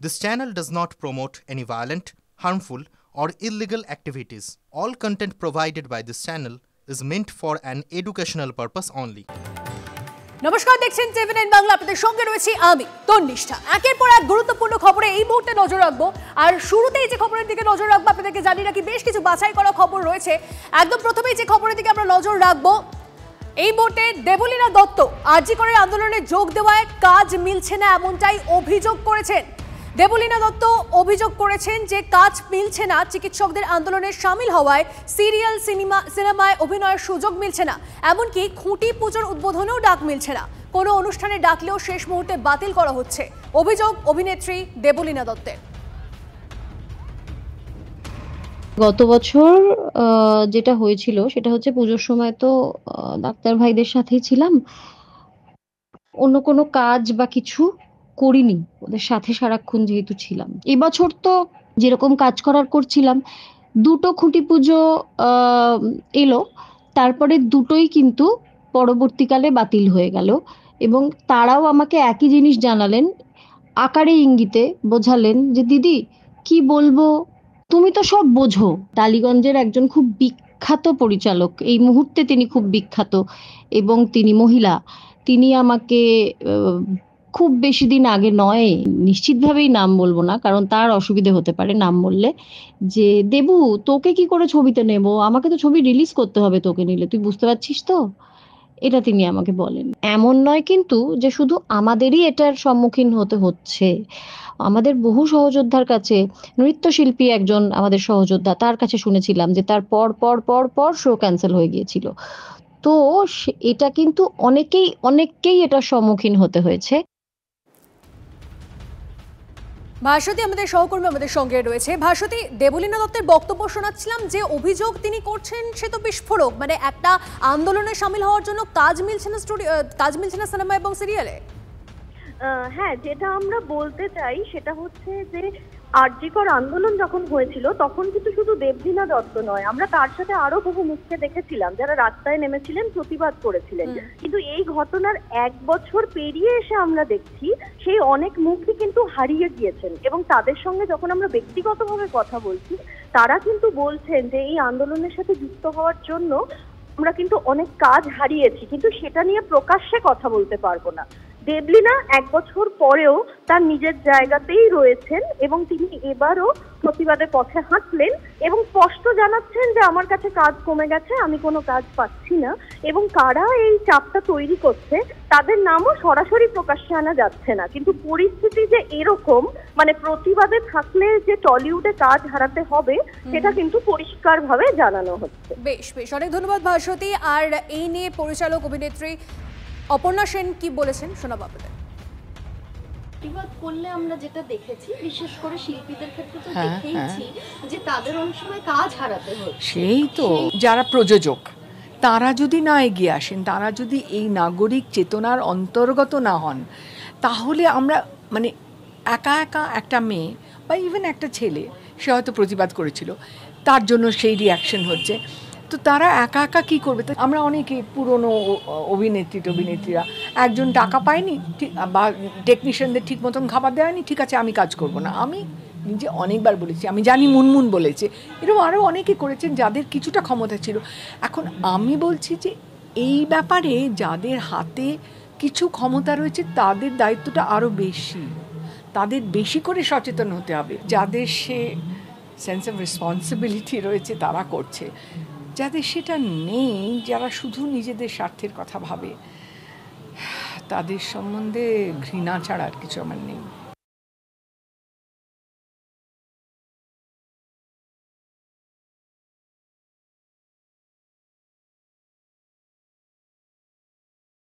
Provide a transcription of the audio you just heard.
This channel does not promote any violent, harmful, or illegal activities. All content provided by this channel is meant for an educational purpose only. নমস্কার, দেখছেন TVN Bangla. আপনাদের সঙ্গে রয়েছি আমি তন্নিষ্ঠা। একের পর এক গুরুত্বপূর্ণ খবরে এই মুহূর্তে নজর রাখবো। আর শুরুতেই যে খবরের দিকে নজর রাখবো, আপনাদেরকে জানিয়ে রাখি বেশ কিছু বাছাই করা খবর রয়েছে। একদম প্রথমেই যে খবরের দিকে আমরা নজর রাখবো, এই মুহূর্তে দেবলীনা দত্ত আরজি করে আন্দোলনে যোগ দেওয়ায় কাজ মিলছে না, এমনটাই অভিযোগ করেছেন দেবলীনা দত্ত। অভিযোগ করেছেন যে কাজ মিলছে না, চিকিৎসকদের আন্দোলনে সামিল হওয়ায় সিরিয়াল সিনেমায় অভিনয়ের সুযোগ মিলছে না, এমনকি খুঁটি পুজোর উদ্বোধনেও ডাক মিলছে না, কোনো অনুষ্ঠানে ডাকলেও শেষ মুহূর্তে বাতিল করা হচ্ছে। অভিযোগ অভিনেত্রী দেবলীনা দত্তের। গত বছর যেটা হয়েছিল সেটা হচ্ছে পুজোর সময় তো ডাক্তার ভাইদের সাথেই ছিলাম, অন্য কোনো কাজ বা কিছু করিনি, ওদের সাথে সারাক্ষণ যেহেতু ছিলাম। এবছর তো যেরকম কাজ করার করছিলাম, দুটো খুঁটি পুজো এলো, তারপরে দুটোই কিন্তু পরবর্তীকালে বাতিল হয়ে গেল এবং তারাও আমাকে একই জিনিস জানালেন, আকারে ইঙ্গিতে বোঝালেন যে দিদি কি বলবো, তুমি তো সব বোঝো। টালিগঞ্জের একজন খুব বিখ্যাত পরিচালক, এই মুহূর্তে তিনি খুব বিখ্যাত এবং তিনি মহিলা, তিনি আমাকে খুব বেশি দিন আগে নয়, নিশ্চিতভাবেই নাম বলবো না কারণ তার অসুবিধে হতে পারে নাম বললে, যে দেবু তোকে কি করে ছবিতে নেব, আমাকে তো ছবি রিলিজ করতে হবে তোকে নিলে, তুই বুঝতে পারছিস তো, এটা তিনি আমাকে বলেন। এমন নয় কিন্তু যে শুধু আমাদেরই এটার সম্মুখীন হতে হচ্ছে, আমাদের বহু সহযোদ্ধার কাছে, নৃত্যশিল্পী একজন আমাদের সহযোদ্ধা, তার কাছে শুনেছিলাম যে তার পর পর পর পর শো ক্যান্সেল হয়ে গিয়েছিল। তো এটা কিন্তু অনেককেই এটার সম্মুখীন হতে হয়েছে। ভাস্বতী আমাদের সহকর্মী আমাদের সঙ্গে রয়েছে। ভাস্বতী, দেবলীনা দত্তের বক্তব্য শোনাচ্ছিলাম, যে অভিযোগ তিনি করছেন সে তো বিস্ফোরক, মানে একটা আন্দোলনে সামিল হওয়ার জন্য কাজ মিলছে না সিনেমা এবং সিরিয়ালে। হ্যাঁ, যেটা আমরা বলতে চাই সেটা হচ্ছে যে আরজিকর আন্দোলন যখন হয়েছিল তখন কিন্তু শুধু দেবলীনা দত্ত নয়, আমরা তার সাথে আরো বহু মুখকে দেখেছিলাম যারা রাস্তায় নেমেছিলেন, প্রতিবাদ করেছিলেন। কিন্তু এই ঘটনার 1 বছর পেরিয়ে এসে আমরা দেখছি সেই অনেক মুখই কিন্তু হারিয়ে গিয়েছেন এবং তাদের সঙ্গে যখন আমরা ব্যক্তিগতভাবে কথা বলছি তারা কিন্তু বলছেন যে এই আন্দোলনের সাথে যুক্ত হওয়ার জন্য আমরা কিন্তু অনেক কাজ হারিয়েছি, কিন্তু সেটা নিয়ে প্রকাশ্যে কথা বলতে পারবো না। দেবলীনা 1 বছর পরেও তার নিজের জায়গাতেই রয়েছেন এবং তিনি এবারও প্রতিবাদের পথে হাঁটলেন এবং স্পষ্ট জানাচ্ছেন যে আমার কাছে কাজ কমে গেছে, আমি কোনো কাজ পাচ্ছি না, এবং কারা এই চাপটা তৈরি করছে তাদের নামও সরাসরি প্রকাশ্যে আনা যাচ্ছে না। কিন্তু পরিস্থিতি যে এরকম, মানে প্রতিবাদে থাকলে যে টলিউডে কাজ হারাতে হবে সেটা কিন্তু পরিষ্কারভাবে জানানো হচ্ছে। বেশ বেশ, অনেক ধন্যবাদ ভাস্বতী। আর এই নিয়ে পরিচালক অভিনেত্রী অপর্ণা সেন কি বলেছেন শোনাবো আপনাদের। প্রতিবাদ করলে আমরা যেটা দেখেছি, বিশেষ করে শিল্পীদের ক্ষেত্রে তো দেখেইছি যে তাদের অনেক সময় কাজ হারাতে হচ্ছে। সেই তো যারা প্রযোজক তারা যদি না এগিয়ে আসেন, তারা যদি এই নাগরিক চেতনার অন্তর্গত না হন, তাহলে আমরা মানে একা একা একটা মেয়ে বা ইভেন একটা ছেলে, সে হয়তো প্রতিবাদ করেছিল, তার জন্য সেই রিয়াকশন হচ্ছে, তো তারা একা একা কী করবে? আমরা অনেকে পুরনো অভিনেত্রীরা একজন টাকা পায়নি বা টেকনিশিয়ানদের ঠিক মতন খাবার দেয়নি, ঠিক আছে আমি কাজ করব না। আমি নিজে অনেকবার বলেছি, আমি জানি মুনমুন বলেছে, এরকম আরও অনেকে করেছেন যাদের কিছুটা ক্ষমতা ছিল। এখন আমি বলছি যে এই ব্যাপারে যাদের হাতে কিছু ক্ষমতা রয়েছে তাদের দায়িত্বটা আরও বেশি, তাদের বেশি করে সচেতন হতে হবে। যাদের সে সেন্স অফ রেসপন্সিবিলিটি রয়েছে তারা করছে, যাদের সেটা নেই, যারা শুধু নিজেদের স্বার্থের কথা ভাবে, তাদের সম্বন্ধে ঘৃণা ছাড়া আর কিছু আমার নেই।